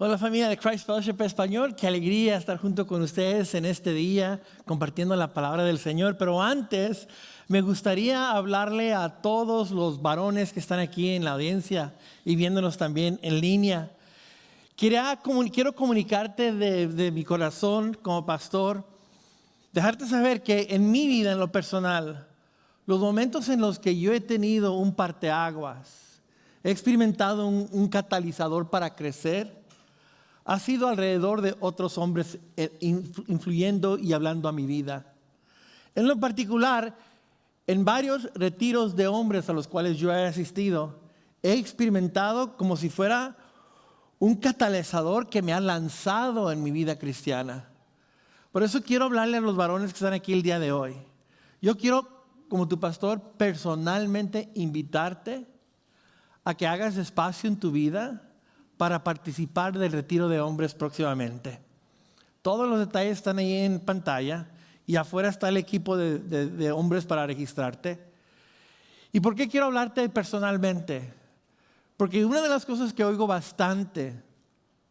Hola familia de Christ Fellowship Español, qué alegría estar junto con ustedes en este día compartiendo la palabra del Señor. Pero antes me gustaría hablarle a todos los varones que están aquí en la audiencia y viéndonos también en línea. Quiero comunicarte de mi corazón como pastor, dejarte saber que en mi vida, en lo personal, los momentos en los que yo he tenido un parteaguas, he experimentado un catalizador para crecer, ha sido alrededor de otros hombres influyendo y hablando a mi vida. En lo particular, en varios retiros de hombres a los cuales yo he asistido, he experimentado como si fuera un catalizador que me ha lanzado en mi vida cristiana. Por eso quiero hablarle a los varones que están aquí el día de hoy. Yo quiero, como tu pastor, personalmente invitarte a que hagas espacio en tu vida para participar del retiro de hombres próximamente. Todos los detalles están ahí en pantalla y afuera está el equipo de hombres para registrarte. ¿Y por qué quiero hablarte personalmente? Porque una de las cosas que oigo bastante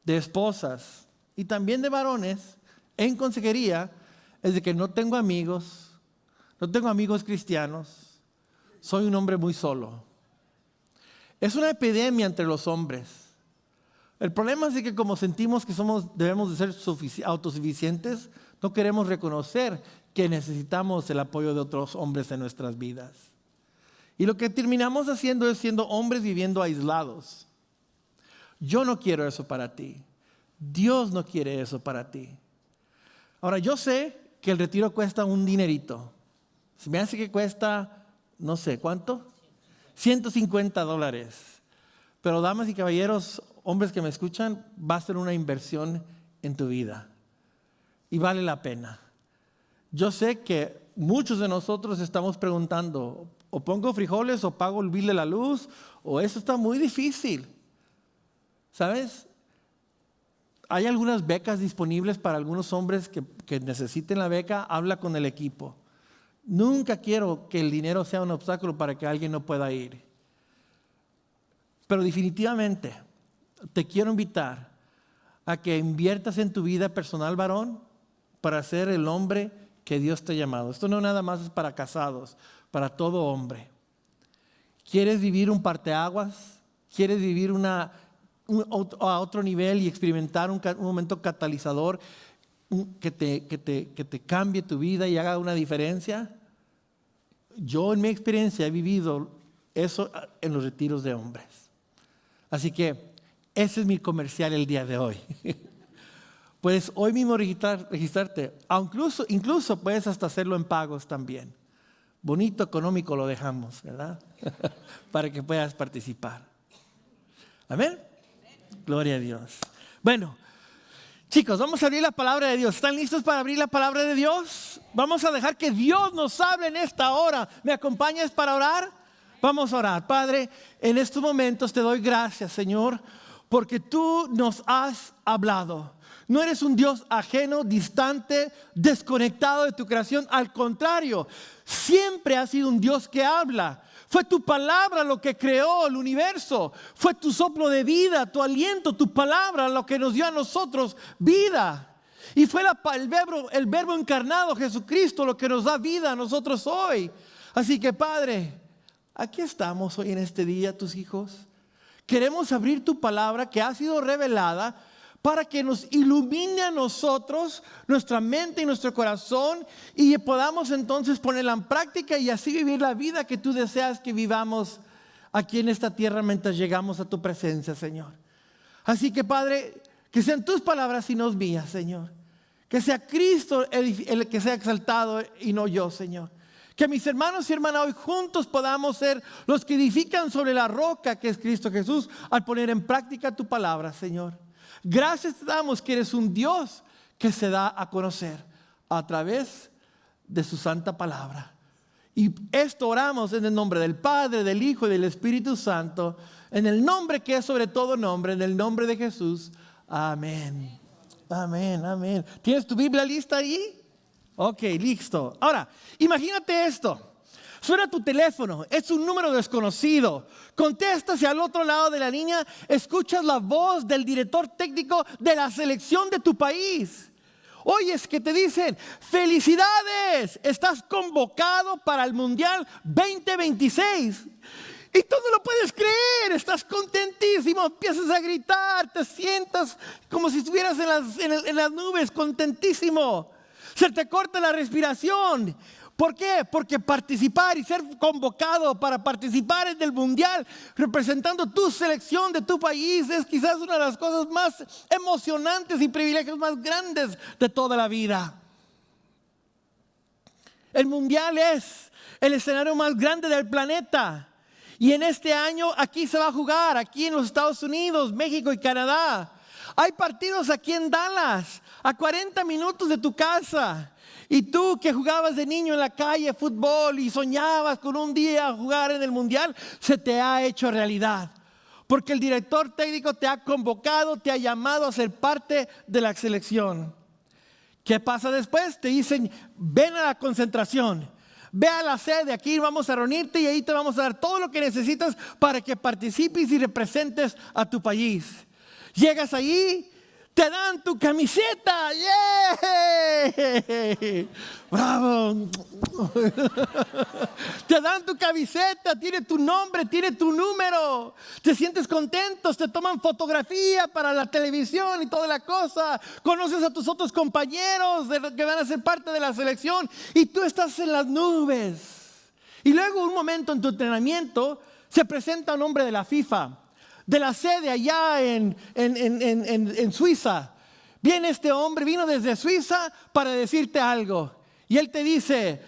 de esposas y también de varones en consejería es de que no tengo amigos cristianos, soy un hombre muy solo. Es una epidemia entre los hombres. El problema es que como sentimos que debemos de ser autosuficientes, no queremos reconocer que necesitamos el apoyo de otros hombres en nuestras vidas. Y lo que terminamos haciendo es siendo hombres viviendo aislados. Yo no quiero eso para ti. Dios no quiere eso para ti. Ahora, yo sé que el retiro cuesta un dinerito. Se me hace que cuesta, no sé, ¿cuánto? $150. Pero damas y caballeros, hombres que me escuchan, va a ser una inversión en tu vida. Y vale la pena. Yo sé que muchos de nosotros estamos preguntando, o pongo frijoles, o pago el bill de la luz, o eso está muy difícil. ¿Sabes? Hay algunas becas disponibles para algunos hombres que necesiten la beca. Habla con el equipo. Nunca quiero que el dinero sea un obstáculo para que alguien no pueda ir. Pero definitivamente te quiero invitar a que inviertas en tu vida personal, varón, para ser el hombre que Dios te ha llamado. Esto no nada más es para casados, para todo hombre. ¿Quieres vivir un parteaguas? ¿Quieres vivir a otro nivel y experimentar un momento catalizador que te cambie tu vida y haga una diferencia? Yo en mi experiencia he vivido eso en los retiros de hombres. Así que ese es mi comercial el día de hoy. Puedes hoy mismo registrarte. Incluso puedes hasta hacerlo en pagos también. Bonito, económico lo dejamos, ¿verdad? Para que puedas participar. Amén. Gloria a Dios. Bueno, chicos, vamos a abrir la palabra de Dios. ¿Están listos para abrir la palabra de Dios? Vamos a dejar que Dios nos hable en esta hora. ¿Me acompañas para orar? Vamos a orar. Padre, en estos momentos te doy gracias, Señor, porque tú nos has hablado. No eres un Dios ajeno, distante, desconectado de tu creación. Al contrario, siempre has sido un Dios que habla. Fue tu palabra lo que creó el universo. Fue tu soplo de vida, tu aliento, tu palabra lo que nos dio a nosotros vida. Y fue el verbo encarnado, Jesucristo, lo que nos da vida a nosotros hoy. Así que, Padre, aquí estamos hoy en este día, tus hijos. Queremos abrir tu palabra que ha sido revelada para que nos ilumine a nosotros, nuestra mente y nuestro corazón, y podamos entonces ponerla en práctica y así vivir la vida que tú deseas que vivamos aquí en esta tierra mientras llegamos a tu presencia, Señor. Así que, Padre, que sean tus palabras y no mías, Señor. Que sea Cristo el que sea exaltado y no yo, Señor. Que mis hermanos y hermanas hoy juntos podamos ser los que edifican sobre la roca que es Cristo Jesús al poner en práctica tu palabra, Señor. Gracias te damos que eres un Dios que se da a conocer a través de su santa palabra. Y esto oramos en el nombre del Padre, del Hijo y del Espíritu Santo, en el nombre que es sobre todo nombre, en el nombre de Jesús. Amén. Amén, amén. ¿Tienes tu Biblia lista ahí? Ok, listo. Ahora, imagínate esto. Suena tu teléfono, es un número desconocido. Contestas y al otro lado de la línea escuchas la voz del director técnico de la selección de tu país. Oyes que te dicen: felicidades, estás convocado para el Mundial 2026. Y tú no lo puedes creer, estás contentísimo, empiezas a gritar, te sientas como si estuvieras en las nubes, contentísimo. Se te corta la respiración. ¿Por qué? Porque participar y ser convocado para participar en el Mundial, representando tu selección de tu país, es quizás una de las cosas más emocionantes y privilegios más grandes de toda la vida. El Mundial es el escenario más grande del planeta. Y en este año aquí se va a jugar, aquí en los Estados Unidos, México y Canadá. Hay partidos aquí en Dallas, a 40 minutos de tu casa. Y tú que jugabas de niño en la calle fútbol y soñabas con un día jugar en el Mundial, se te ha hecho realidad. Porque el director técnico te ha convocado, te ha llamado a ser parte de la selección. ¿Qué pasa después? Te dicen: ven a la concentración, ve a la sede, aquí vamos a reunirte y ahí te vamos a dar todo lo que necesitas para que participes y representes a tu país. Llegas ahí, te dan tu camiseta. ¡Yeah! ¡Bravo! Te dan tu camiseta, tiene tu nombre, tiene tu número. Te sientes contentos, te toman fotografía para la televisión y toda la cosa. Conoces a tus otros compañeros que van a ser parte de la selección y tú estás en las nubes. Y luego, un momento en tu entrenamiento, se presenta un hombre de la FIFA, de la sede allá en Suiza. Viene este hombre, vino desde Suiza para decirte algo. Y él te dice: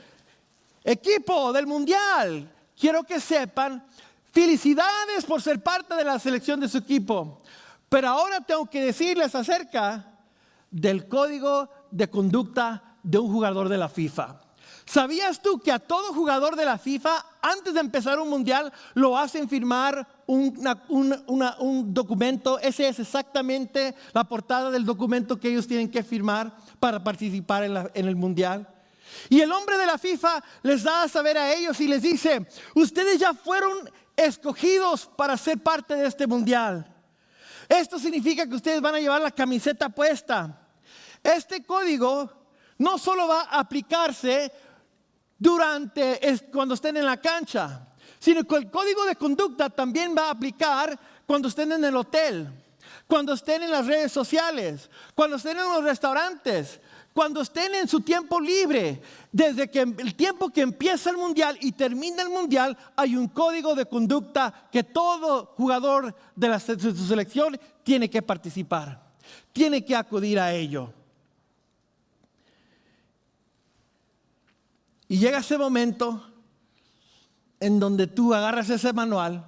equipo del Mundial, quiero que sepan, felicidades por ser parte de la selección de su equipo. Pero ahora tengo que decirles acerca del código de conducta de un jugador de la FIFA. ¿Sabías tú que a todo jugador de la FIFA, antes de empezar un mundial, lo hacen firmar un documento? Ese es exactamente la portada del documento que ellos tienen que firmar para participar en el mundial. Y el hombre de la FIFA les da a saber a ellos y les dice: ustedes ya fueron escogidos para ser parte de este mundial. Esto significa que ustedes van a llevar la camiseta puesta. Este código no solo va a aplicarse cuando estén en la cancha, sino que el código de conducta también va a aplicar cuando estén en el hotel, cuando estén en las redes sociales, cuando estén en los restaurantes, cuando estén en su tiempo libre. Desde que el tiempo que empieza el mundial y termina el mundial, hay un código de conducta que todo jugador de su selección tiene que participar, tiene que acudir a ello. Y llega ese momento en donde tú agarras ese manual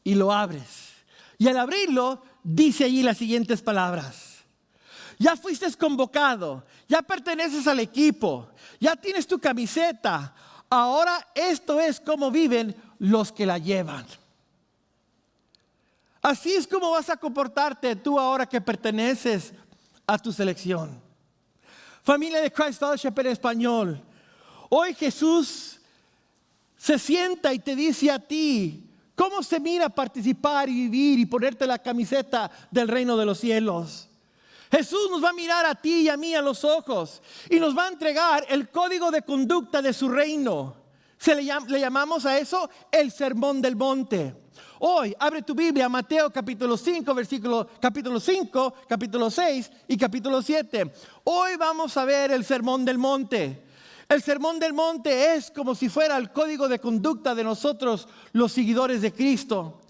y lo abres. Y al abrirlo, dice allí las siguientes palabras: ya fuiste convocado, ya perteneces al equipo, ya tienes tu camiseta. Ahora esto es como viven los que la llevan. Así es como vas a comportarte tú ahora que perteneces a tu selección. Familia de Christ Fellowship en español, hoy Jesús se sienta y te dice a ti: ¿cómo se mira participar y vivir y ponerte la camiseta del reino de los cielos? Jesús nos va a mirar a ti y a mí a los ojos y nos va a entregar el código de conducta de su reino. Le llamamos a eso el Sermón del Monte. Hoy abre tu Biblia a Mateo capítulo 5, capítulo 5, capítulo 6 y capítulo 7. Hoy vamos a ver el Sermón del Monte. El Sermón del Monte es como si fuera el código de conducta de nosotros, los seguidores de Cristo.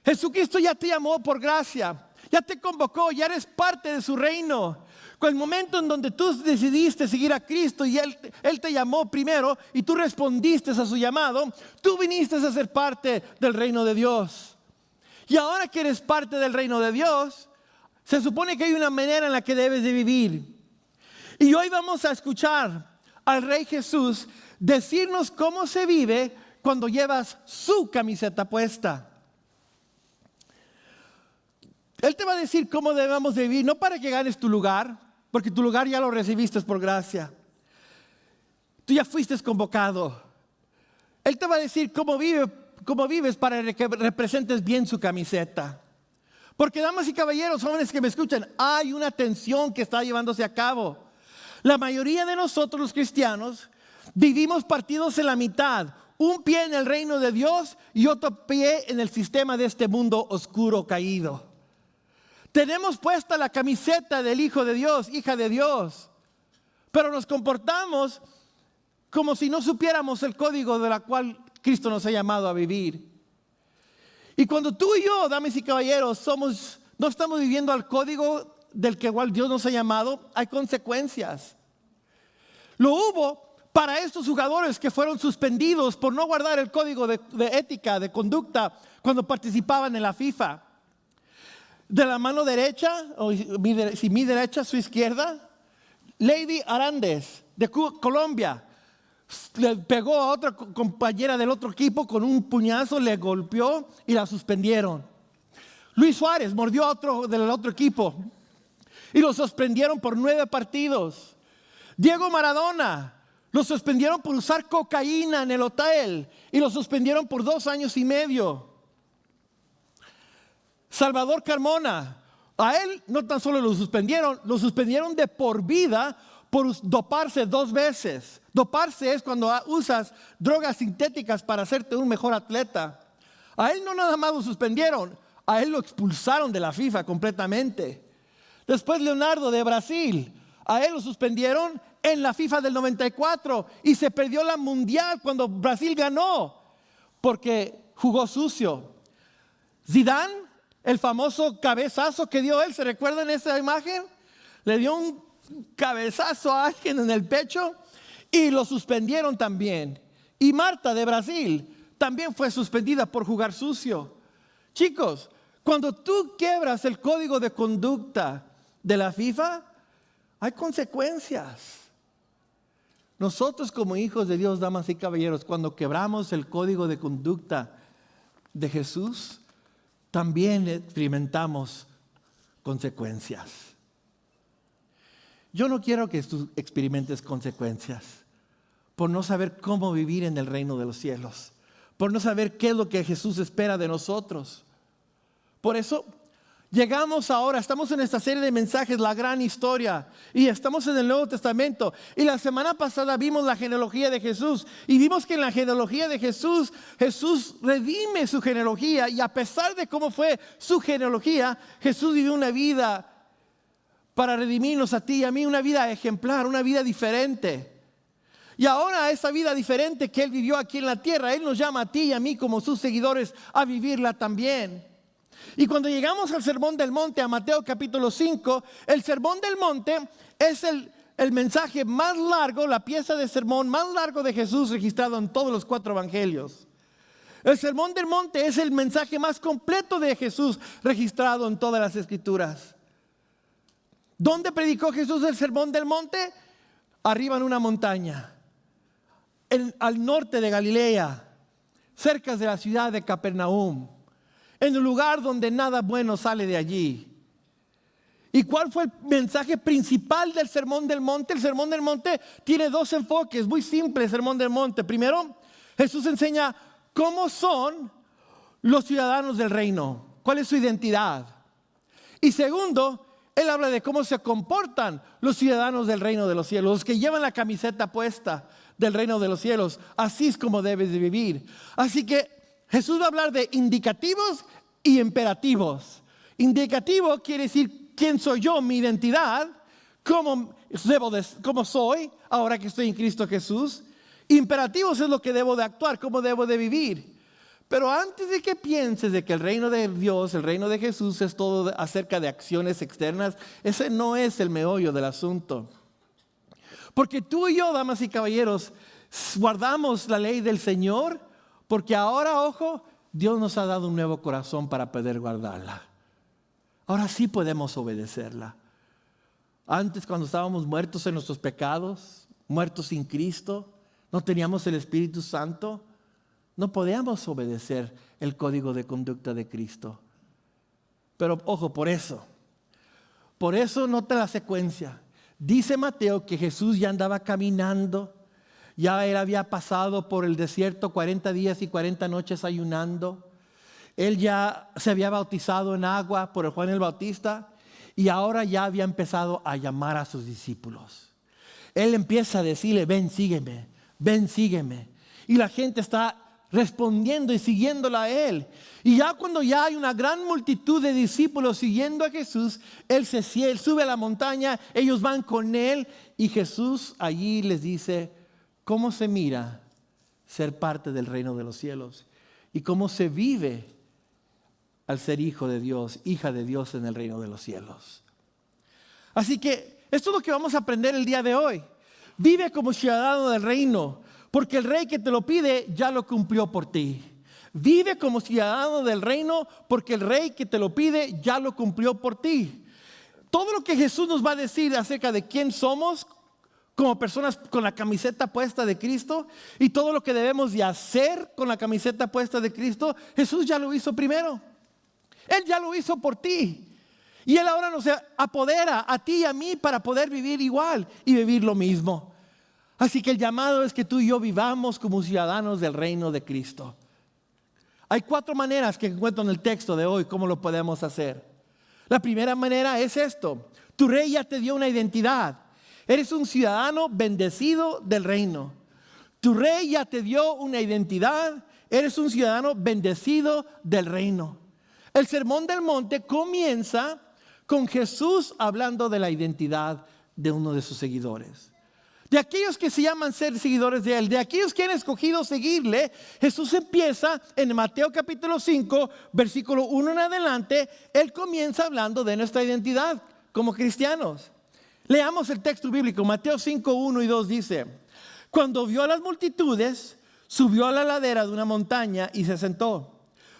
Jesucristo ya te llamó por gracia, ya te convocó, ya eres parte de su reino. Con el momento en donde tú decidiste seguir a Cristo y Él te llamó primero y tú respondiste a su llamado, tú viniste a ser parte del reino de Dios. Y ahora que eres parte del reino de Dios, se supone que hay una manera en la que debes de vivir. Y hoy vamos a escuchar al Rey Jesús decirnos cómo se vive cuando llevas su camiseta puesta. Él te va a decir cómo debemos de vivir, no para que ganes tu lugar, porque tu lugar ya lo recibiste por gracia. Tú ya fuiste convocado. Él te va a decir cómo vives para que representes bien su camiseta. Porque, damas y caballeros, jóvenes que me escuchan, hay una tensión que está llevándose a cabo. La mayoría de nosotros los cristianos vivimos partidos en la mitad. Un pie en el reino de Dios y otro pie en el sistema de este mundo oscuro caído. Tenemos puesta la camiseta del Hijo de Dios, hija de Dios, pero nos comportamos como si no supiéramos el código de la cual Cristo nos ha llamado a vivir. Y cuando tú y yo, damas y caballeros, no estamos viviendo al código del que igual Dios nos ha llamado, hay consecuencias. Lo hubo para estos jugadores que fueron suspendidos por no guardar el código de ética, de conducta, cuando participaban en la FIFA. De la mano derecha, o si mi derecha, su izquierda, Lady Arandes, de Colombia, le pegó a otra compañera del otro equipo con un puñazo, le golpeó y la suspendieron. Luis Suárez mordió a otro del otro equipo y lo suspendieron por 9 partidos. Diego Maradona lo suspendieron por usar cocaína en el hotel y lo suspendieron por 2 años y medio. Salvador Carmona, a él no tan solo lo suspendieron de por vida por doparse 2 veces. Doparse es cuando usas drogas sintéticas para hacerte un mejor atleta. A él no nada más lo suspendieron, a él lo expulsaron de la FIFA completamente. Después Leonardo de Brasil, a él lo suspendieron en la FIFA del 94 y se perdió la mundial cuando Brasil ganó porque jugó sucio. Zidane, el famoso cabezazo que dio él, ¿se recuerdan esa imagen? Le dio un cabezazo a alguien en el pecho y lo suspendieron también. Y Marta de Brasil también fue suspendida por jugar sucio. Chicos, cuando tú quiebras el código de conducta de la FIFA, hay consecuencias. Nosotros como hijos de Dios, damas y caballeros, cuando quebramos el código de conducta de Jesús, también experimentamos consecuencias. Yo no quiero que tú experimentes consecuencias por no saber cómo vivir en el reino de los cielos, por no saber qué es lo que Jesús espera de nosotros. Por eso llegamos ahora, estamos en esta serie de mensajes, la gran historia, y estamos en el Nuevo Testamento. Y la semana pasada vimos la genealogía de Jesús, y vimos que en la genealogía de Jesús, Jesús redime su genealogía, y a pesar de cómo fue su genealogía, Jesús vivió una vida para redimirnos a ti y a mí, una vida ejemplar, una vida diferente. Y ahora esa vida diferente que Él vivió aquí en la tierra, Él nos llama a ti y a mí como sus seguidores a vivirla también. Y cuando llegamos al Sermón del Monte, a Mateo capítulo 5, el Sermón del Monte es el mensaje más largo, la pieza de sermón más largo de Jesús registrado en todos los 4 evangelios. El Sermón del Monte es el mensaje más completo de Jesús registrado en todas las Escrituras. ¿Dónde predicó Jesús el Sermón del Monte? Arriba en una montaña, al norte de Galilea, cerca de la ciudad de Capernaum, en un lugar donde nada bueno sale de allí. ¿Y cuál fue el mensaje principal del Sermón del Monte? El Sermón del Monte tiene 2 enfoques, muy simple el Sermón del Monte. Primero, Jesús enseña cómo son los ciudadanos del reino, cuál es su identidad. Y segundo, Él habla de cómo se comportan los ciudadanos del reino de los cielos, los que llevan la camiseta puesta del reino de los cielos. Así es como debes de vivir. Así que Jesús va a hablar de indicativos y imperativos. Indicativo quiere decir quién soy yo, mi identidad, cómo soy ahora que estoy en Cristo Jesús. Imperativos es lo que debo de actuar, cómo debo de vivir. Pero antes de que pienses de que el reino de Dios, el reino de Jesús es todo acerca de acciones externas, ese no es el meollo del asunto. Porque tú y yo, damas y caballeros, guardamos la ley del Señor, porque ahora, ojo, Dios nos ha dado un nuevo corazón para poder guardarla. Ahora sí podemos obedecerla. Antes, cuando estábamos muertos en nuestros pecados, muertos sin Cristo, no teníamos el Espíritu Santo, no podíamos obedecer el código de conducta de Cristo. Pero ojo, por eso nota la secuencia. Dice Mateo que Jesús ya andaba caminando, Ya él había pasado por el desierto 40 días y 40 noches ayunando. Él ya se había bautizado en agua por Juan el Bautista y ahora ya había empezado a llamar a sus discípulos. Él empieza a decirle, ven, sígueme, ven, sígueme. Y la gente está respondiendo y siguiéndola a él. Y ya cuando ya hay una gran multitud de discípulos siguiendo a Jesús, él sube a la montaña, ellos van con él y Jesús allí les dice cómo se mira ser parte del reino de los cielos y cómo se vive al ser hijo de Dios, hija de Dios en el reino de los cielos. Así que esto es lo que vamos a aprender el día de hoy. Vive como ciudadano del reino, porque el rey que te lo pide ya lo cumplió por ti. Vive como ciudadano del reino, porque el rey que te lo pide ya lo cumplió por ti. Todo lo que Jesús nos va a decir acerca de quién somos como personas con la camiseta puesta de Cristo y todo lo que debemos de hacer con la camiseta puesta de Cristo, Jesús ya lo hizo primero. Él ya lo hizo por ti. Y Él ahora nos apodera a ti y a mí para poder vivir igual y vivir lo mismo. Así que el llamado es que tú y yo vivamos como ciudadanos del reino de Cristo. Hay 4 maneras que encuentro en el texto de hoy cómo lo podemos hacer. La primera manera es esto. Tu rey ya te dio una identidad. Eres un ciudadano bendecido del reino. Tu rey ya te dio una identidad. Eres un ciudadano bendecido del reino. El sermón del monte comienza con Jesús hablando de la identidad de uno de sus seguidores. De aquellos que se llaman ser seguidores de Él, de aquellos que han escogido seguirle, Jesús empieza en Mateo capítulo 5, versículo 1 en adelante. Él comienza hablando de nuestra identidad como cristianos. Leamos el texto bíblico. Mateo 5, 1 y 2 dice: cuando vio a las multitudes, subió a la ladera de una montaña y se sentó.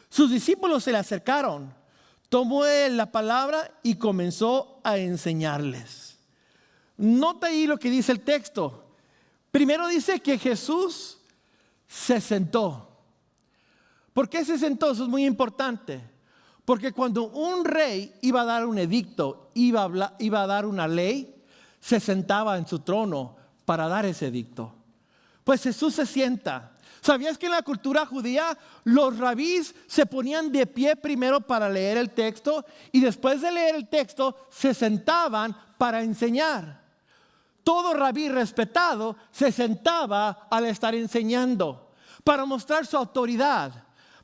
Sus discípulos se le acercaron. Tomó él la palabra y comenzó a enseñarles. Nota ahí lo que dice el texto. Primero dice que Jesús se sentó. ¿Por qué se sentó? Eso es muy importante. Porque cuando un rey iba a dar un edicto, iba a dar una ley, se sentaba en su trono para dar ese edicto. Pues Jesús se sienta. ¿Sabías que en la cultura judía los rabís se ponían de pie primero para leer el texto y después de leer el texto se sentaban para enseñar? Todo rabí respetado se sentaba al estar enseñando para mostrar su autoridad,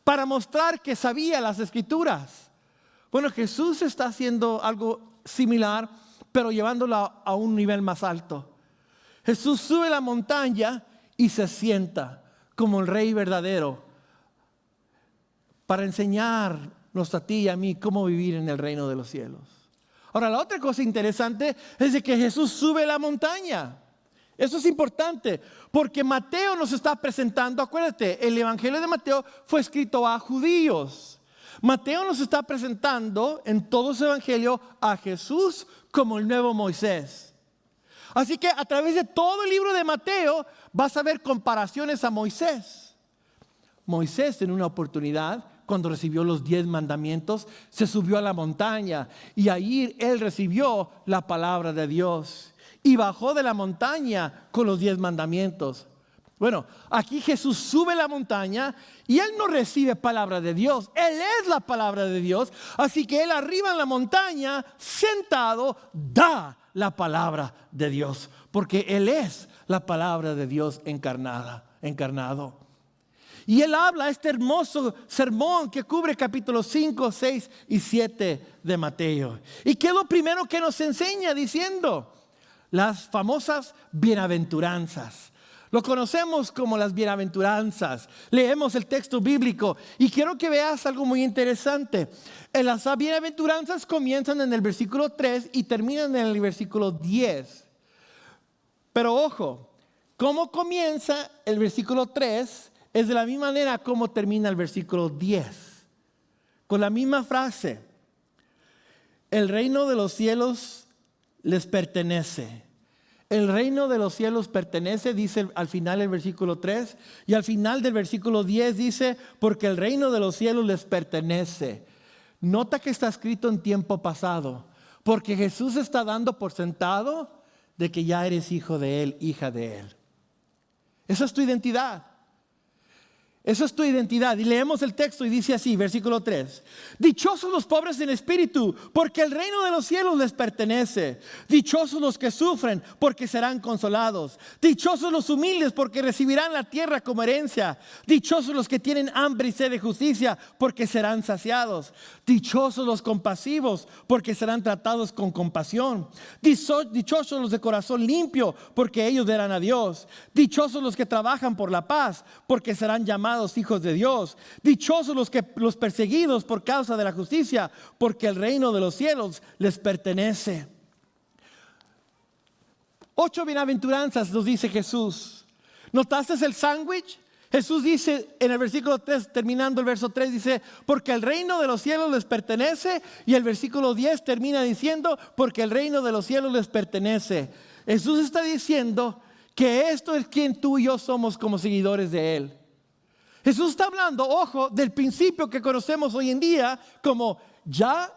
para mostrar que sabía las escrituras. Bueno, Jesús está haciendo algo similar, pero llevándolo a un nivel más alto. Jesús sube la montaña y se sienta como el rey verdadero para enseñarnos a ti y a mí cómo vivir en el reino de los cielos. Ahora, la otra cosa interesante es de que Jesús sube la montaña. Eso es importante porque Mateo nos está presentando, acuérdate, el evangelio de Mateo fue escrito a judíos. Mateo nos está presentando en todo su evangelio a Jesús como el nuevo Moisés. Así que a través de todo el libro de Mateo vas a ver comparaciones a Moisés. Moisés en una oportunidad, cuando recibió los 10 mandamientos, se subió a la montaña y ahí él recibió la palabra de Dios y bajó de la montaña con los 10 mandamientos. Bueno, aquí Jesús sube la montaña y Él no recibe palabra de Dios. Él es la palabra de Dios. Así que Él arriba en la montaña, sentado, da la palabra de Dios. Porque Él es la palabra de Dios encarnado. Y Él habla este hermoso sermón que cubre capítulos 5, 6 y 7 de Mateo. ¿Y qué es lo primero que nos enseña? Diciendo las famosas bienaventuranzas. Lo conocemos como las bienaventuranzas. Leemos el texto bíblico y quiero que veas algo muy interesante. Las bienaventuranzas comienzan en el versículo 3 y terminan en el versículo 10. Pero ojo, cómo comienza el versículo 3 es de la misma manera como termina el versículo 10. Con la misma frase. El reino de los cielos les pertenece. El reino de los cielos pertenece, dice al final el versículo 3, y al final del versículo 10 dice, porque el reino de los cielos les pertenece. Nota que está escrito en tiempo pasado, porque Jesús está dando por sentado de que ya eres hijo de Él, hija de Él. Esa es tu identidad. Esa es tu identidad. Y leemos el texto y dice así, versículo 3. Dichosos los pobres en espíritu, porque el reino de los cielos les pertenece. Dichosos los que sufren, porque serán consolados. Dichosos los humildes, porque recibirán la tierra como herencia. Dichosos los que tienen hambre y sed de justicia, porque serán saciados. Dichosos los compasivos, porque serán tratados con compasión. Dichosos los de corazón limpio, porque ellos verán a Dios. Dichosos los que trabajan por la paz, porque serán llamados hijos de Dios. Dichosos los perseguidos por causa de la justicia, porque el reino de los cielos les pertenece. 8 bienaventuranzas nos dice Jesús. ¿Notaste el sándwich? Jesús dice en el versículo 3, terminando el verso 3, dice, porque el reino de los cielos les pertenece. Y el versículo 10 termina diciendo, porque el reino de los cielos les pertenece. Jesús está diciendo que esto es quien tú y yo somos como seguidores de Él. Jesús está hablando, ojo, del principio que conocemos hoy en día como ya,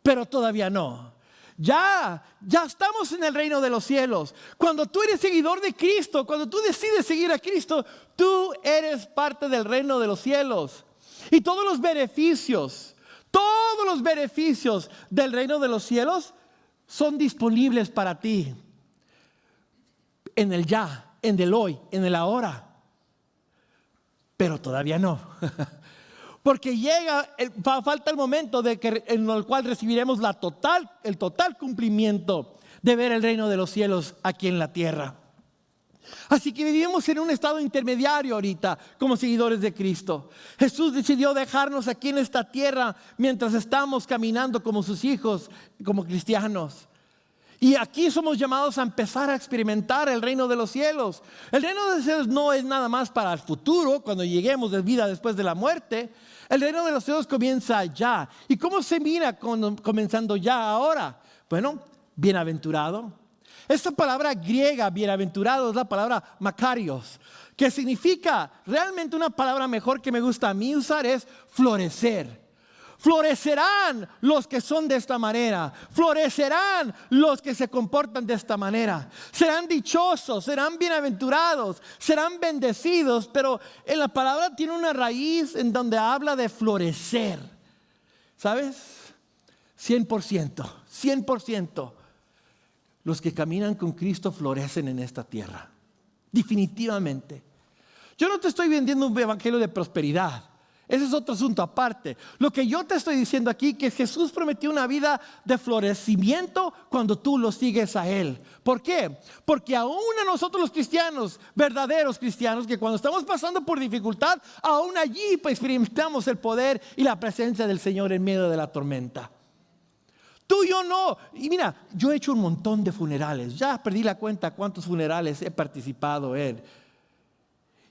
pero todavía no. Ya estamos en el reino de los cielos. Cuando tú eres seguidor de Cristo, cuando tú decides seguir a Cristo, tú eres parte del reino de los cielos. Y todos los beneficios del reino de los cielos son disponibles para ti. En el ya, en el hoy, en el ahora. Pero todavía no. Porque falta el momento en el cual recibiremos el total cumplimiento de ver el reino de los cielos aquí en la tierra. Así que vivimos en un estado intermediario ahorita como seguidores de Cristo. Jesús decidió dejarnos aquí en esta tierra mientras estamos caminando como sus hijos, como cristianos. Y aquí somos llamados a empezar a experimentar el reino de los cielos. El reino de los cielos no es nada más para el futuro, cuando lleguemos de vida después de la muerte. El reino de los cielos comienza ya. ¿Y cómo se mira comenzando ya ahora? Bueno, bienaventurado. Esta palabra griega, bienaventurado, es la palabra makarios, que significa, realmente una palabra mejor que me gusta a mí usar es florecer. Florecerán los que son de esta manera. Florecerán los que se comportan de esta manera. Serán dichosos, serán bienaventurados, serán bendecidos. Pero en la palabra tiene una raíz en donde habla de florecer. ¿Sabes? 100%. Los que caminan con Cristo florecen en esta tierra. Definitivamente. Yo no te estoy vendiendo un evangelio de prosperidad. Ese es otro asunto aparte. Lo que yo te estoy diciendo aquí, que Jesús prometió una vida de florecimiento cuando tú lo sigues a Él. ¿Por qué? Porque aún a nosotros los cristianos, verdaderos cristianos, que cuando estamos pasando por dificultad, aún allí experimentamos el poder y la presencia del Señor en medio de la tormenta. Tú y yo no. Y mira, yo he hecho un montón de funerales. Ya perdí la cuenta cuántos funerales he participado en.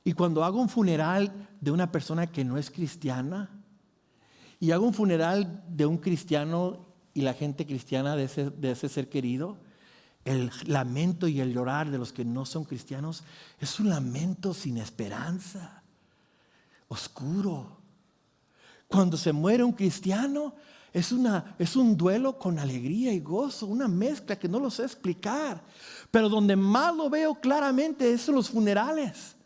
Y cuando hago un funeral de una persona que no es cristiana, y hago un funeral de un cristiano y la gente cristiana de ese ser querido, el lamento y el llorar de los que no son cristianos es un lamento sin esperanza, oscuro. Cuando se muere un cristiano es un duelo con alegría y gozo, una mezcla que no lo sé explicar. Pero donde más lo veo claramente es en los funerales.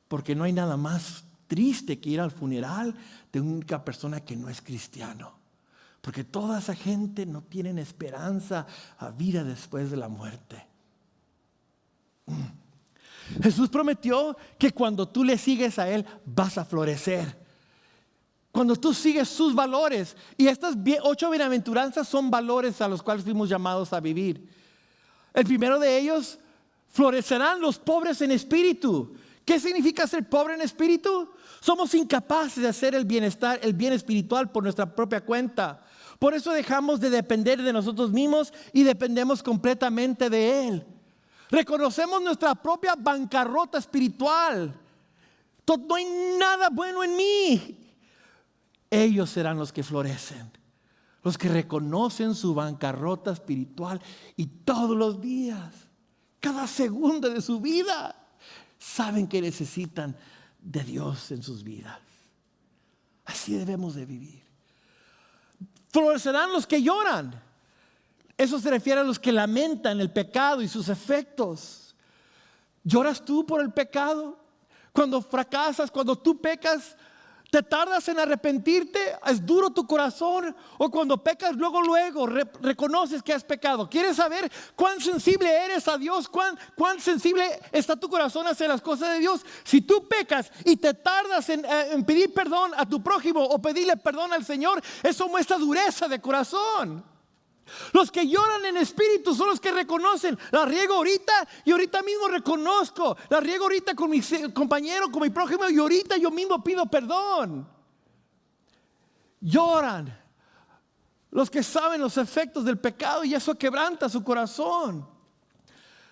Porque no hay nada más triste que ir al funeral de una persona que no es cristiano. Porque toda esa gente no tiene esperanza a vida después de la muerte. Jesús prometió que cuando tú le sigues a Él vas a florecer. Cuando tú sigues sus valores. Y estas 8 bienaventuranzas son valores a los cuales fuimos llamados a vivir. El primero de ellos, florecerán los pobres en espíritu. ¿Qué significa ser pobre en espíritu? Somos incapaces de hacer el bien espiritual por nuestra propia cuenta. Por eso dejamos de depender de nosotros mismos y dependemos completamente de Él. Reconocemos nuestra propia bancarrota espiritual. No hay nada bueno en mí. Ellos serán los que florecen. Los que reconocen su bancarrota espiritual y todos los días, cada segundo de su vida, saben que necesitan de Dios en sus vidas. Así debemos de vivir. Florecerán los que lloran. Eso se refiere a los que lamentan el pecado y sus efectos. ¿Lloras tú por el pecado? Cuando fracasas, cuando tú pecas, ¿te tardas en arrepentirte? ¿Es duro tu corazón? O cuando pecas, luego reconoces que has pecado. ¿Quieres saber cuán sensible eres a Dios? ¿Cuán sensible está tu corazón hacia las cosas de Dios? Si tú pecas y te tardas en pedir perdón a tu prójimo o pedirle perdón al Señor, eso muestra dureza de corazón. Los que lloran en espíritu son los que reconocen: la riego ahorita y ahorita mismo reconozco, la riego ahorita con mi compañero, con mi prójimo, y ahorita yo mismo pido perdón. Lloran los que saben los efectos del pecado, y eso quebranta su corazón.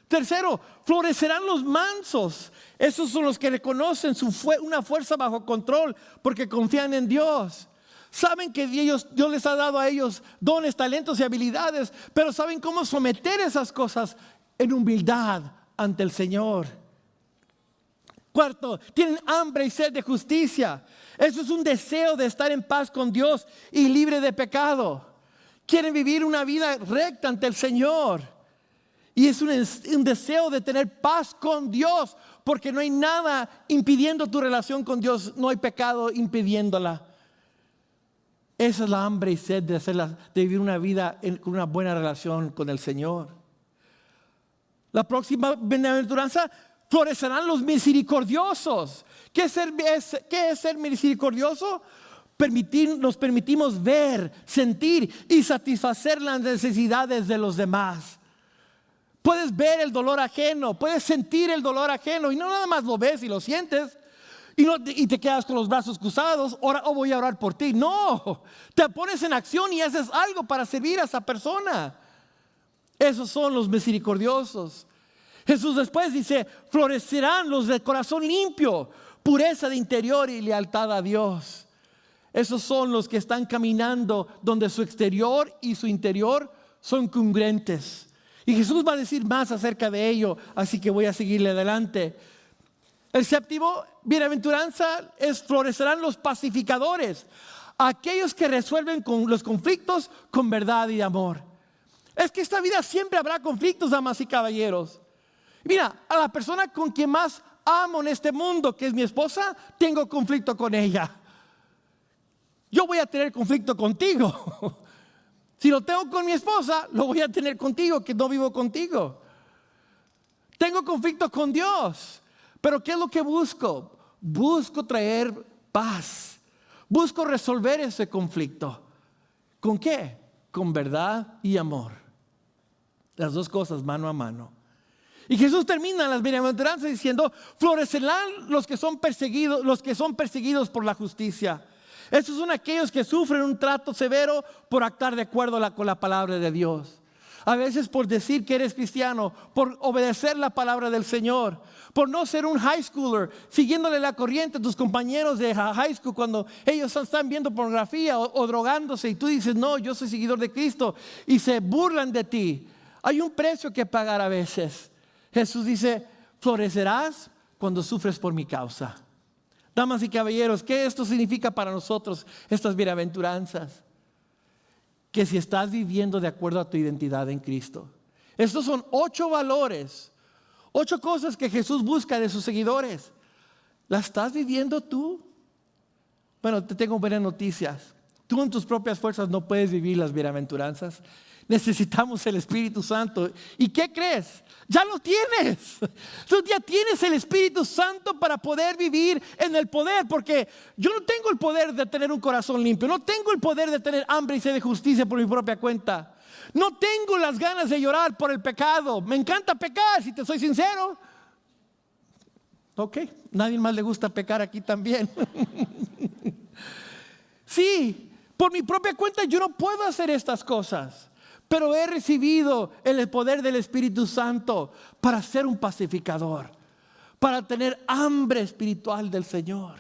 Tercero, florecerán los mansos. Esos son los que reconocen una fuerza bajo control porque confían en Dios. Saben que Dios les ha dado a ellos dones, talentos y habilidades, pero saben cómo someter esas cosas en humildad ante el Señor. Cuarto, tienen hambre y sed de justicia. Eso es un deseo de estar en paz con Dios y libre de pecado. Quieren vivir una vida recta ante el Señor. Y es un deseo de tener paz con Dios, porque no hay nada impidiendo tu relación con Dios, no hay pecado impidiéndola. Esa es la hambre y sed de vivir una vida con una buena relación con el Señor. La próxima bienaventuranza: florecerán los misericordiosos. ¿Qué es ser misericordioso? Nos permitimos ver, sentir y satisfacer las necesidades de los demás. Puedes ver el dolor ajeno, puedes sentir el dolor ajeno, y no nada más lo ves y lo sientes. Y te quedas con los brazos cruzados: ahora voy a orar por ti. No, te pones en acción y haces algo para servir a esa persona. Esos son los misericordiosos. Jesús después dice: florecerán los de corazón limpio, pureza de interior y lealtad a Dios. Esos son los que están caminando donde su exterior y su interior son congruentes. Y Jesús va a decir más acerca de ello, así que voy a seguirle adelante. El séptimo bienaventuranza es: florecerán los pacificadores, aquellos que resuelven los conflictos con verdad y amor. Es que esta vida siempre habrá conflictos, damas y caballeros. Mira, a la persona con quien más amo en este mundo, que es mi esposa, tengo conflicto con ella. Yo voy a tener conflicto contigo. Si lo tengo con mi esposa, lo voy a tener contigo, que no vivo contigo. Tengo conflicto con Dios. Pero ¿qué es lo que busco? Busco traer paz. Busco resolver ese conflicto. ¿Con qué? Con verdad y amor. Las dos cosas mano a mano. Y Jesús termina las bienaventuranzas diciendo: florecerán los que son perseguidos por la justicia. Estos son aquellos que sufren un trato severo por actuar de acuerdo con la palabra de Dios. A veces por decir que eres cristiano, por obedecer la palabra del Señor, por no ser un high schooler, siguiéndole la corriente a tus compañeros de high school cuando ellos están viendo pornografía o drogándose, y tú dices: no, yo soy seguidor de Cristo, y se burlan de ti. Hay un precio que pagar a veces. Jesús dice: florecerás cuando sufres por mi causa. Damas y caballeros, ¿qué esto significa para nosotros, estas bienaventuranzas? Que si estás viviendo de acuerdo a tu identidad en Cristo. Estos son 8 valores, 8 cosas que Jesús busca de sus seguidores. ¿Las estás viviendo tú? Bueno, te tengo buenas noticias. Tú en tus propias fuerzas no puedes vivir las bienaventuranzas. Necesitamos el Espíritu Santo. ¿Y qué crees? Ya lo tienes. Tú ya tienes el Espíritu Santo para poder vivir en el poder. Porque yo no tengo el poder de tener un corazón limpio. No tengo el poder de tener hambre y sed de justicia por mi propia cuenta. No tengo las ganas de llorar por el pecado. Me encanta pecar, si te soy sincero. Ok, nadie más le gusta pecar aquí también. Sí, por mi propia cuenta yo no puedo hacer estas cosas. Pero he recibido el poder del Espíritu Santo para ser un pacificador, para tener hambre espiritual del Señor.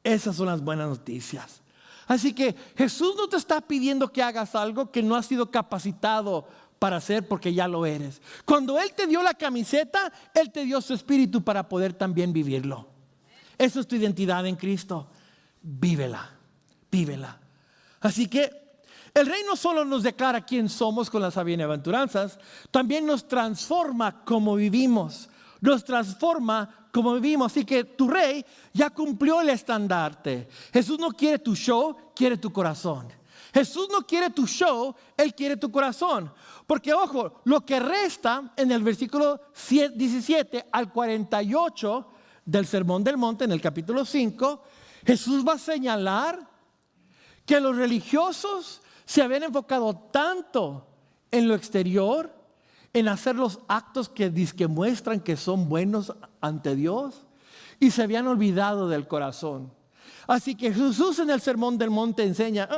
Esas son las buenas noticias. Así que Jesús no te está pidiendo que hagas algo que no has sido capacitado para hacer, porque ya lo eres. Cuando Él te dio la camiseta, Él te dio su espíritu para poder también vivirlo. Esa es tu identidad en Cristo. Vívela, vívela. Así que el Rey no solo nos declara quién somos con las bienaventuranzas, también nos transforma como vivimos. nos transforma como vivimos. Así que tu rey ya cumplió el estandarte. Jesús no quiere tu show, quiere tu corazón. Jesús no quiere tu show, Él quiere tu corazón. Porque ojo, lo que resta en el versículo 17 al 48 del Sermón del Monte, en el capítulo 5, Jesús va a señalar que los religiosos se habían enfocado tanto en lo exterior, en hacer los actos que muestran que son buenos ante Dios, y se habían olvidado del corazón. Así que Jesús en el Sermón del Monte enseña,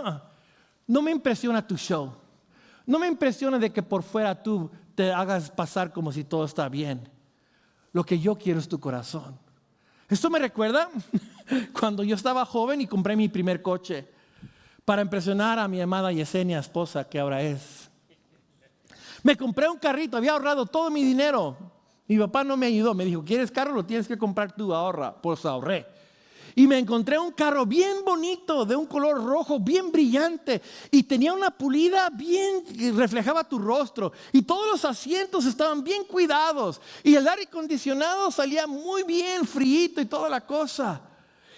no me impresiona tu show, no me impresiona de que por fuera tú te hagas pasar como si todo está bien. Lo que yo quiero es tu corazón. Esto me recuerda cuando yo estaba joven y compré mi primer coche para impresionar a mi amada Yesenia, esposa, que ahora es. Me compré un carrito, había ahorrado todo mi dinero. Mi papá no me ayudó, me dijo, ¿quieres carro? Lo tienes que comprar tú, ahorra. Pues ahorré. Y me encontré un carro bien bonito, de un color rojo, bien brillante. Y tenía una pulida bien que reflejaba tu rostro. Y todos los asientos estaban bien cuidados. Y el aire acondicionado salía muy bien, fríito y toda la cosa.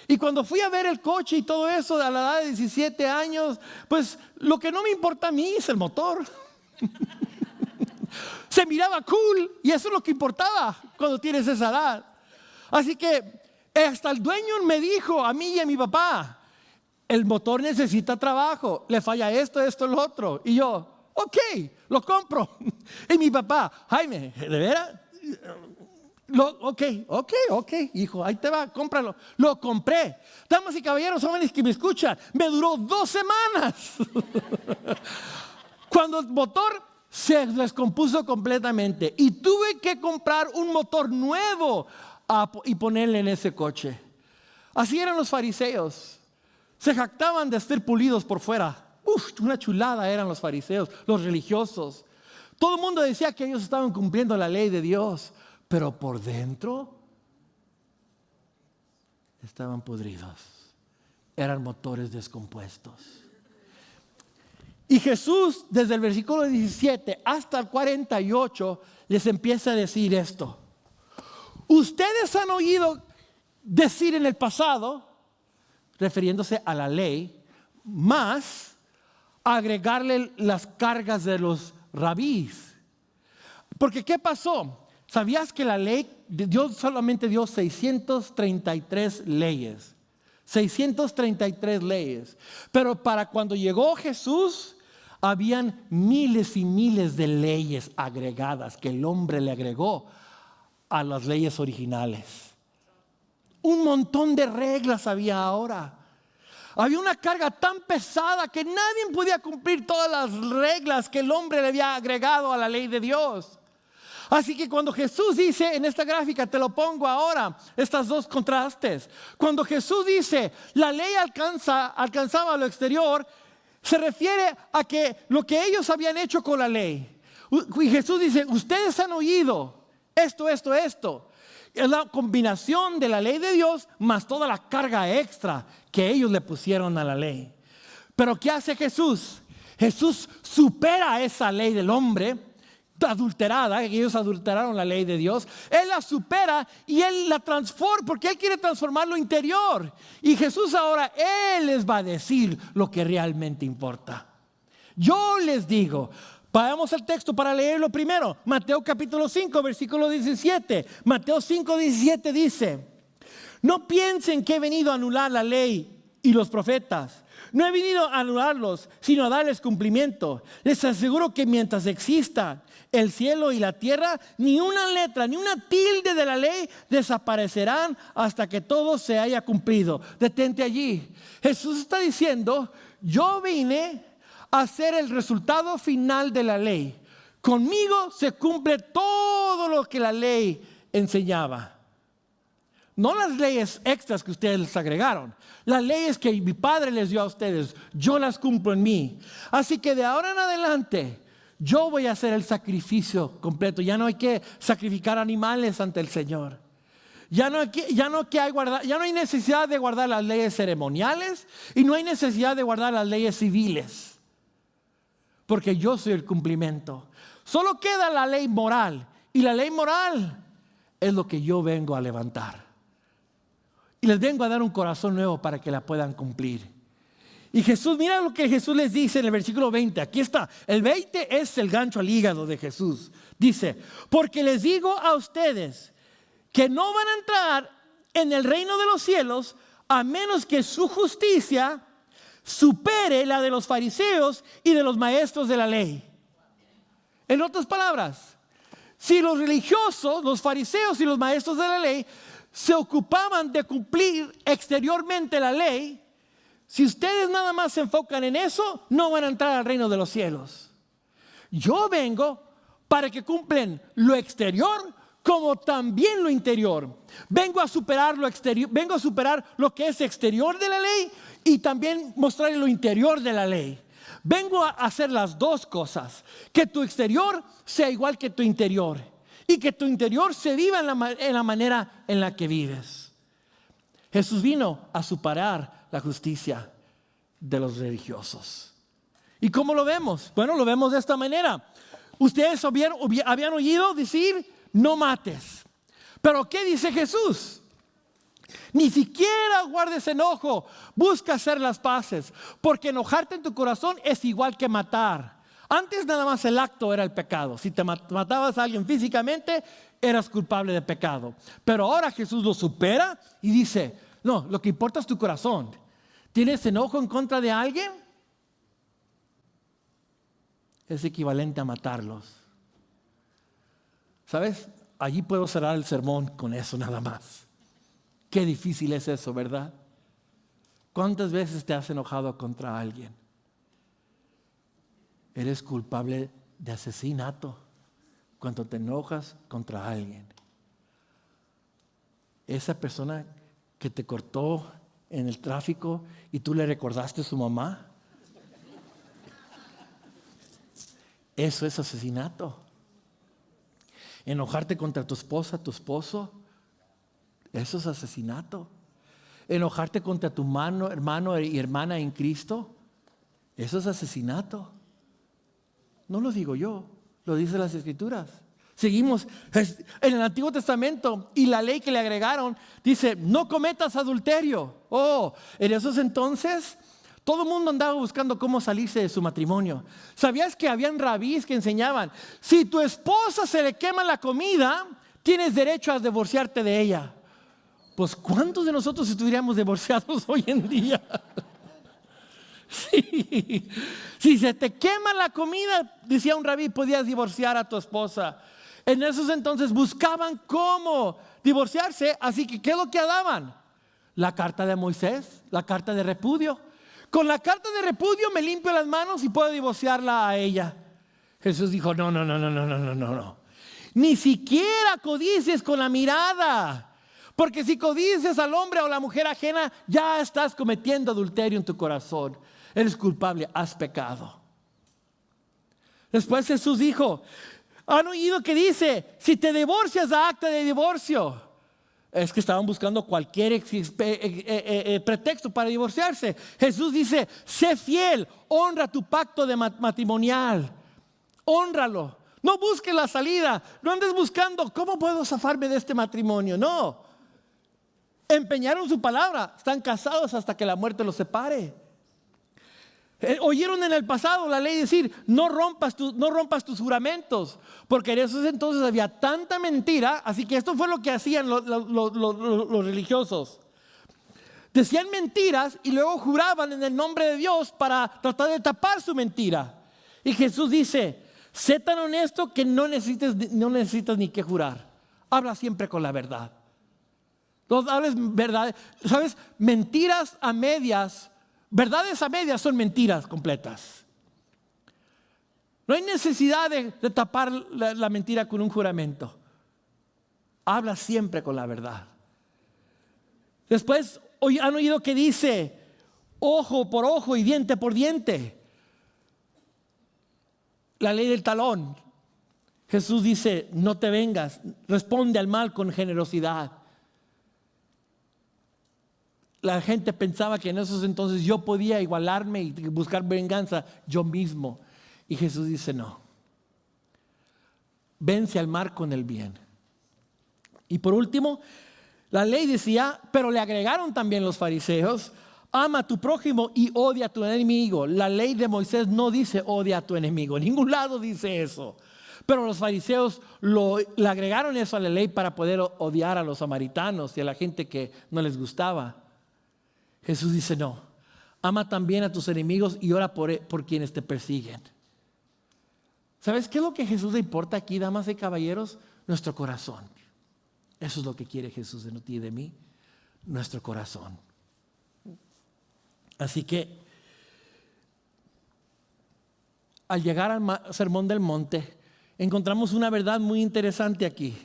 Y cuando fui a ver el coche y todo eso a la edad de 17 años, pues lo que no me importa a mí es el motor. Se miraba cool y eso es lo que importaba cuando tienes esa edad. Así que hasta el dueño me dijo a mí y a mi papá, el motor necesita trabajo, le falla esto, lo otro. Y yo, ok, lo compro. Y mi papá, Jaime, ¿de veras? Ok, hijo, ahí te va, cómpralo. Lo compré. Damas y caballeros, jóvenes que me escuchan, me duró 2 semanas. Cuando el motor se descompuso completamente y tuve que comprar un motor nuevo y ponerle en ese coche. Así eran los fariseos. Se jactaban de ser pulidos por fuera. Una chulada eran los fariseos, los religiosos. Todo el mundo decía que ellos estaban cumpliendo la ley de Dios, pero por dentro estaban podridos. Eran motores descompuestos. Y Jesús, desde el versículo 17 hasta el 48, les empieza a decir esto. Ustedes han oído decir en el pasado, refiriéndose a la ley, más agregarle las cargas de los rabís. Porque ¿qué pasó? ¿Sabías que la ley de Dios solamente dio 633 leyes? 633 leyes. Pero para cuando llegó Jesús, habían miles y miles de leyes agregadas que el hombre le agregó a las leyes originales. Un montón de reglas había ahora. Había una carga tan pesada que nadie podía cumplir todas las reglas que el hombre le había agregado a la ley de Dios. Así que cuando Jesús dice, en esta gráfica te lo pongo ahora, estos dos contrastes. Cuando Jesús dice, la ley alcanzaba lo exterior, se refiere a que lo que ellos habían hecho con la ley. Y Jesús dice, ustedes han oído esto. Es la combinación de la ley de Dios más toda la carga extra que ellos le pusieron a la ley. Pero ¿qué hace Jesús? Jesús supera esa ley del hombre adulterada, que ellos adulteraron la ley de Dios. Él la supera y Él la transforma, porque Él quiere transformar lo interior. Y Jesús ahora, Él les va a decir lo que realmente importa. Yo les digo, vayamos al texto para leerlo primero. Mateo capítulo 5, versículo 17. Mateo 5, 17 dice, no piensen que he venido a anular la ley y los profetas. No he venido a anularlos, sino a darles cumplimiento. Les aseguro que mientras exista el cielo y la tierra, ni una letra, ni una tilde de la ley desaparecerán hasta que todo se haya cumplido. Detente allí. Jesús está diciendo, yo vine a ser el resultado final de la ley. Conmigo se cumple todo lo que la ley enseñaba. No las leyes extras que ustedes les agregaron. Las leyes que mi Padre les dio a ustedes, yo las cumplo en mí. Así que de ahora en adelante, yo voy a hacer el sacrificio completo. Ya no hay que sacrificar animales ante el Señor. Ya no hay necesidad de guardar las leyes ceremoniales y no hay necesidad de guardar las leyes civiles. Porque yo soy el cumplimiento. Solo queda la ley moral. Y la ley moral es lo que yo vengo a levantar. Y les vengo a dar un corazón nuevo para que la puedan cumplir. Y Jesús, mira lo que Jesús les dice en el versículo 20. Aquí está. El 20 es el gancho al hígado de Jesús. Dice, porque les digo a ustedes que no van a entrar en el reino de los cielos a menos que su justicia supere la de los fariseos y de los maestros de la ley. En otras palabras, si los religiosos, los fariseos y los maestros de la ley se ocupaban de cumplir exteriormente la ley, si ustedes nada más se enfocan en eso, no van a entrar al reino de los cielos. Yo vengo para que cumplen lo exterior como también lo interior. Vengo a superar lo exterior, vengo a superar lo que es exterior de la ley y también mostrarles lo interior de la ley. Vengo a hacer las dos cosas, que tu exterior sea igual que tu interior y que tu interior se viva en la manera en la que vives. Jesús vino a superar la justicia de los religiosos. ¿Y cómo lo vemos? Bueno, lo vemos de esta manera. Ustedes habían oído decir, no mates. Pero ¿qué dice Jesús? Ni siquiera guardes enojo, busca hacer las paces, porque enojarte en tu corazón es igual que matar. Antes nada más el acto era el pecado. Si te matabas a alguien físicamente, eras culpable de pecado. Pero ahora Jesús lo supera y dice, no, lo que importa es tu corazón. ¿Tienes enojo en contra de alguien? Es equivalente a matarlos. ¿Sabes? Allí puedo cerrar el sermón con eso nada más. Qué difícil es eso, ¿verdad? ¿Cuántas veces te has enojado contra alguien? Eres culpable de asesinato cuando te enojas contra alguien. Esa persona que te cortó en el tráfico y tú le recordaste a su mamá. Eso es asesinato. Enojarte contra tu esposa, tu esposo, eso es asesinato. Enojarte contra tu hermano y hermana en Cristo, eso es asesinato. No lo digo yo, lo dicen las Escrituras. Seguimos en el Antiguo Testamento y la ley que le agregaron dice, no cometas adulterio. En esos entonces todo el mundo andaba buscando cómo salirse de su matrimonio. ¿Sabías que habían rabís que enseñaban? Si tu esposa se le quema la comida, tienes derecho a divorciarte de ella. Pues ¿cuántos de nosotros estuviéramos divorciados hoy en día? Sí. Si se te quema la comida, decía un rabí, podías divorciar a tu esposa. En esos entonces buscaban cómo divorciarse, así que ¿qué es lo que daban? La carta de Moisés, la carta de repudio. Con la carta de repudio me limpio las manos y puedo divorciarla a ella. Jesús dijo, no. Ni siquiera codicies con la mirada. Porque si codicias al hombre o la mujer ajena, ya estás cometiendo adulterio en tu corazón. Eres culpable, has pecado. Después Jesús dijo, ¿han oído que dice, si te divorcias da acta de divorcio? Es que estaban buscando cualquier pretexto para divorciarse. Jesús dice, sé fiel, honra tu pacto de matrimonial. Hónralo. No busques la salida. No andes buscando, ¿cómo puedo zafarme de este matrimonio? No. Empeñaron su palabra. Están casados hasta que la muerte los separe. Oyeron en el pasado la ley decir, no rompas tus juramentos, porque en esos entonces había tanta mentira, así que esto fue lo que hacían los religiosos. Decían mentiras y luego juraban en el nombre de Dios para tratar de tapar su mentira. Y Jesús dice, sé tan honesto que no necesitas ni que jurar. Habla siempre con la verdad. No hables verdad. ¿Sabes? Mentiras a medias. Verdades a medias son mentiras completas. No hay necesidad de tapar la mentira con un juramento. Habla siempre con la verdad. Después han oído que dice ojo por ojo y diente por diente. La ley del talón. Jesús dice, no te vengas, responde al mal con generosidad. La gente pensaba que en esos entonces yo podía igualarme y buscar venganza yo mismo. Y Jesús dice no. Vence al mal con el bien. Y por último, la ley decía, pero le agregaron también los fariseos, ama a tu prójimo y odia a tu enemigo. La ley de Moisés no dice odia a tu enemigo, en ningún lado dice eso. Pero los fariseos le agregaron eso a la ley para poder odiar a los samaritanos y a la gente que no les gustaba. Jesús dice no, ama también a tus enemigos y ora por quienes te persiguen. ¿Sabes qué es lo que a Jesús le importa aquí, damas y caballeros? Nuestro corazón. Eso es lo que quiere Jesús de ti y de mí, nuestro corazón. Así que al llegar al Sermón del Monte, encontramos una verdad muy interesante aquí.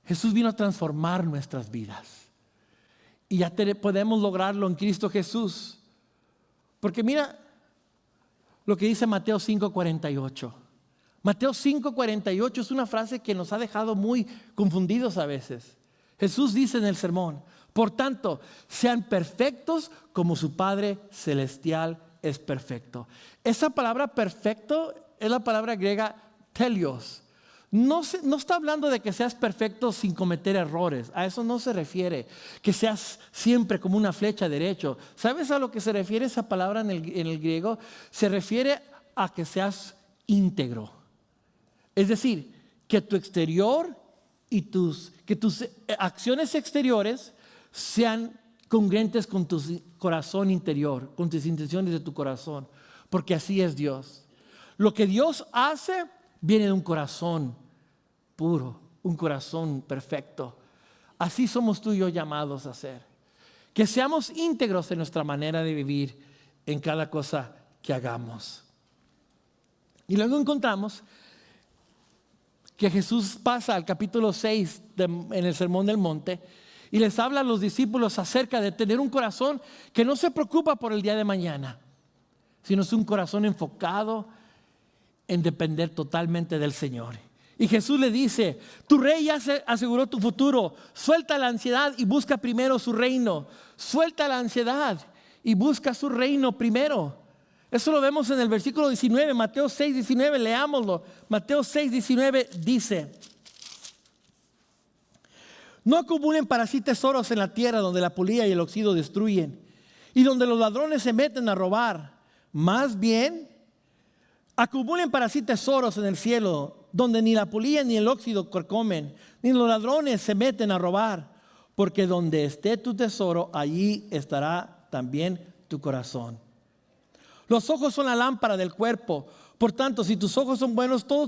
Jesús vino a transformar nuestras vidas. Y ya podemos lograrlo en Cristo Jesús. Porque mira lo que dice Mateo 5:48. Mateo 5:48 es una frase que nos ha dejado muy confundidos a veces. Jesús dice en el sermón, por tanto, sean perfectos como su Padre Celestial es perfecto. Esa palabra perfecto es la palabra griega telios. No está hablando de que seas perfecto sin cometer errores. A eso no se refiere. Que seas siempre como una flecha derecho. ¿Sabes a lo que se refiere esa palabra en el griego? Se refiere a que seas íntegro. Es decir, que tu exterior y que tus acciones exteriores sean congruentes con tu corazón interior, con tus intenciones de tu corazón. Porque así es Dios. Lo que Dios hace viene de un corazón puro, un corazón perfecto. Así somos tú y yo llamados a ser. Que seamos íntegros en nuestra manera de vivir en cada cosa que hagamos. Y luego encontramos que Jesús pasa al capítulo 6 en el Sermón del Monte y les habla a los discípulos acerca de tener un corazón que no se preocupa por el día de mañana, sino es un corazón enfocado en depender totalmente del Señor. Y Jesús le dice, tu rey ya se aseguró tu futuro, suelta la ansiedad y busca primero su reino. Suelta la ansiedad y busca su reino primero. Eso lo vemos en el versículo 19, Mateo 6:19, leámoslo. Mateo 6:19 dice, no acumulen para sí tesoros en la tierra donde la polilla y el óxido destruyen y donde los ladrones se meten a robar. Más bien, acumulen para sí tesoros en el cielo donde ni la polilla ni el óxido carcomen, ni los ladrones se meten a robar. Porque donde esté tu tesoro, allí estará también tu corazón. Los ojos son la lámpara del cuerpo. Por tanto, si tus ojos son buenos, todo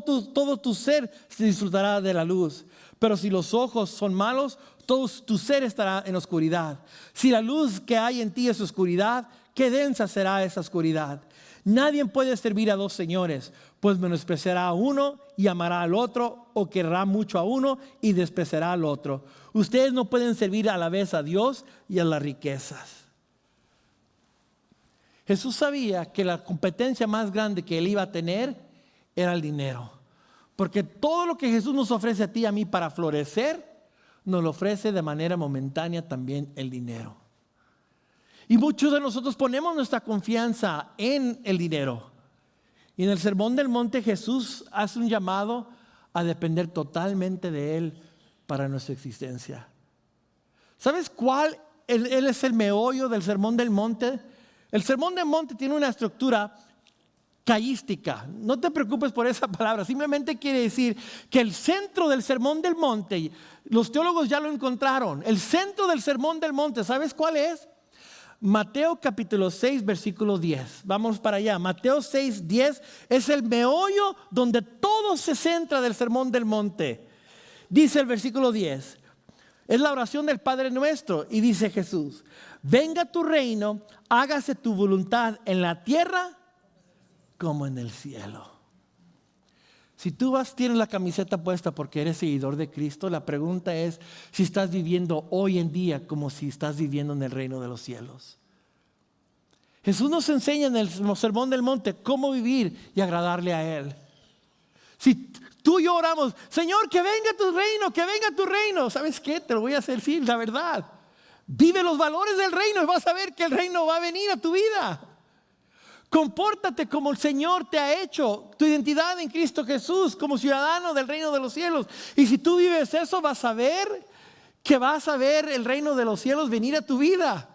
tu ser se disfrutará de la luz. Pero si los ojos son malos, todo tu ser estará en oscuridad. Si la luz que hay en ti es oscuridad, qué densa será esa oscuridad. Nadie puede servir a dos señores, pues menospreciará a uno y amará al otro, o querrá mucho a uno y despreciará al otro. Ustedes no pueden servir a la vez a Dios y a las riquezas. Jesús sabía que la competencia más grande que él iba a tener era el dinero. Porque todo lo que Jesús nos ofrece a ti y a mí para florecer, nos lo ofrece de manera momentánea también el dinero. Y muchos de nosotros ponemos nuestra confianza en el dinero. Y en el Sermón del Monte Jesús hace un llamado a depender totalmente de Él para nuestra existencia. ¿Sabes cuál? Él es el meollo del Sermón del Monte. El Sermón del Monte tiene una estructura caística. No te preocupes por esa palabra. Simplemente quiere decir que el centro del Sermón del Monte, los teólogos ya lo encontraron. El centro del Sermón del Monte, ¿sabes cuál es? Mateo capítulo 6 versículo 10. Vamos para allá. Mateo 6, 10 es el meollo donde todo se centra del Sermón del Monte. Dice el versículo 10. Es la oración del Padre Nuestro. Y dice Jesús, venga tu reino, hágase tu voluntad en la tierra como en el cielo. Si tú tienes la camiseta puesta porque eres seguidor de Cristo, la pregunta es si estás viviendo hoy en día como si estás viviendo en el reino de los cielos. Jesús nos enseña en el Sermón del Monte cómo vivir y agradarle a Él. Si tú y yo oramos, Señor, que venga tu reino, que venga tu reino. ¿Sabes qué? Te lo voy a hacer decir, la verdad. Vive los valores del reino y vas a ver que el reino va a venir a tu vida. Compórtate como el Señor te ha hecho. Tu identidad en Cristo Jesús como ciudadano del reino de los cielos. Y si tú vives eso, vas a ver que vas a ver el reino de los cielos venir a tu vida.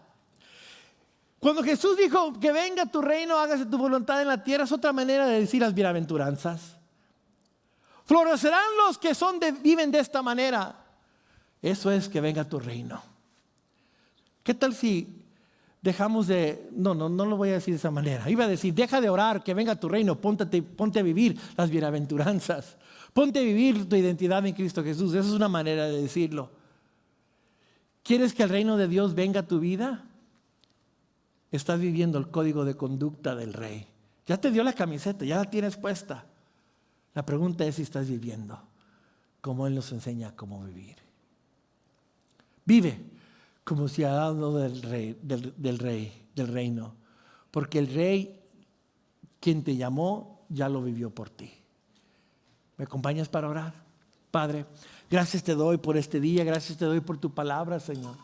Cuando Jesús dijo que venga tu reino, hágase tu voluntad en la tierra, es otra manera de decir las bienaventuranzas. Florecerán los que viven de esta manera. Eso es que venga tu reino. ¿Qué tal si dejamos de... No lo voy a decir de esa manera. Iba a decir, deja de orar, que venga tu reino, ponte a vivir las bienaventuranzas. Ponte a vivir tu identidad en Cristo Jesús. Esa es una manera de decirlo. ¿Quieres que el reino de Dios venga a tu vida? Estás viviendo el código de conducta del Rey. Ya te dio la camiseta, ya la tienes puesta. La pregunta es si estás viviendo como Él nos enseña cómo vivir. Vive como ciudadano del reino. Porque el Rey, quien te llamó, ya lo vivió por ti. ¿Me acompañas para orar? Padre, gracias te doy por este día, gracias te doy por tu palabra, Señor.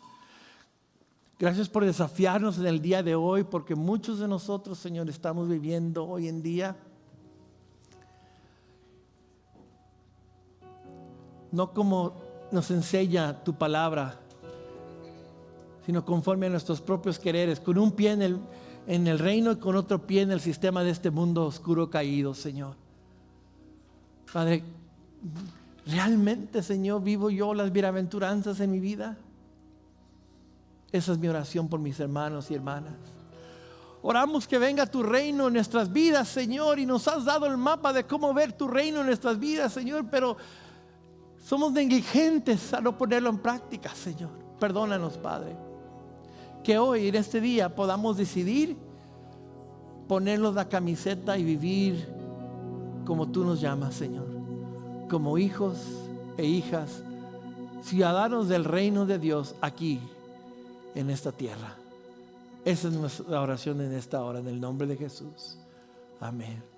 Gracias por desafiarnos en el día de hoy, porque muchos de nosotros, Señor, estamos viviendo hoy en día no como nos enseña tu palabra, sino conforme a nuestros propios quereres, con un pie en el reino y con otro pie en el sistema de este mundo oscuro caído, Señor. Padre, ¿realmente, Señor, vivo yo las bienaventuranzas en mi vida? Esa es mi oración por mis hermanos y hermanas. Oramos que venga tu reino en nuestras vidas, Señor, y nos has dado el mapa de cómo ver tu reino en nuestras vidas, Señor, pero somos negligentes a no ponerlo en práctica, Señor. Perdónanos, Padre. Que hoy, en este día, podamos decidir ponernos la camiseta y vivir como tú nos llamas, Señor. Como hijos e hijas, ciudadanos del reino de Dios aquí en esta tierra. Esa es nuestra oración en esta hora, en el nombre de Jesús. Amén.